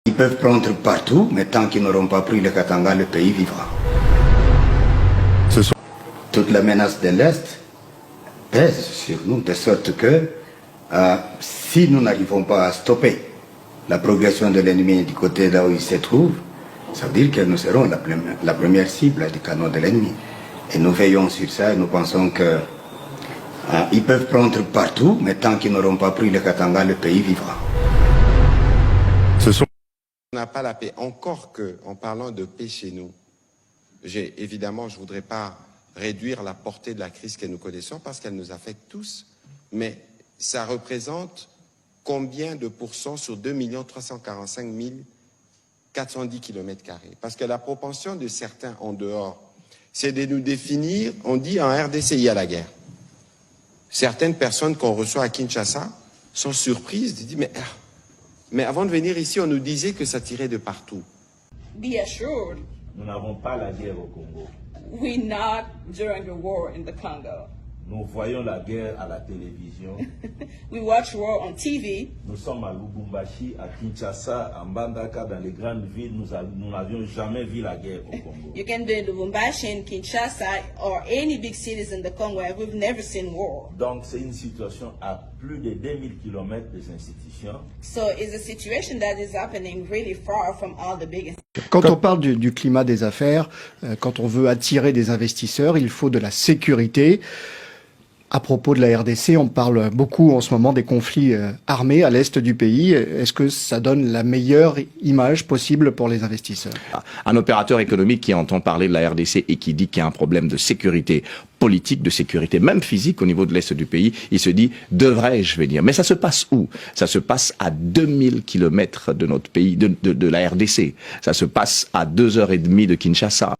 Ils peuvent prendre partout, mais tant qu'ils n'auront pas pris le Katanga, le pays vivra. Toute la menace de l'Est pèse sur nous, de sorte que si nous n'arrivons pas à stopper la progression de l'ennemi du côté là où il se trouve, ça veut dire que nous serons la première cible du canon de l'ennemi. Et nous veillons sur ça et nous pensons que ils peuvent prendre partout, mais tant qu'ils n'auront pas pris le Katanga, le pays vivra. On n'a pas la paix. Encore que, en parlant de paix chez nous, évidemment, je ne voudrais pas réduire la portée de la crise que nous connaissons parce qu'elle nous affecte tous, mais ça représente combien de pourcents sur 2 345 410 km²? Parce que la propension de certains en dehors, c'est de nous définir, on dit en RDC, il y a la guerre. Certaines personnes qu'on reçoit à Kinshasa sont surprises, ils disent mais avant de venir ici, on nous disait que ça tirait de partout. Be assured, nous n'avons pas la guerre au Congo. we're not during the war in the Congo. Nous voyons la guerre à la télévision. We watch war on TV. Nous sommes à Lubumbashi, à Kinshasa, à Mbandaka, dans les grandes villes. Nous n'avions jamais vu la guerre au Congo. You can be in Lubumbashi, in Kinshasa, or any big cities in the Congo, and we've never seen war. Donc c'est une situation à plus de 2000 km des institutions. So it's a situation that is happening really far from all the big institutions. Quand on parle du climat des affaires, quand on veut attirer des investisseurs, il faut de la sécurité. À propos de la RDC, on parle beaucoup en ce moment des conflits armés à l'est du pays. Est-ce que ça donne la meilleure image possible pour les investisseurs? Un opérateur économique qui entend parler de la RDC et qui dit qu'il y a un problème de sécurité politique, de sécurité même physique au niveau de l'est du pays, il se dit, devrais-je venir? Mais ça se passe où? Ça se passe à 2000 km de notre pays, de la RDC. Ça se passe à 2h30 de Kinshasa.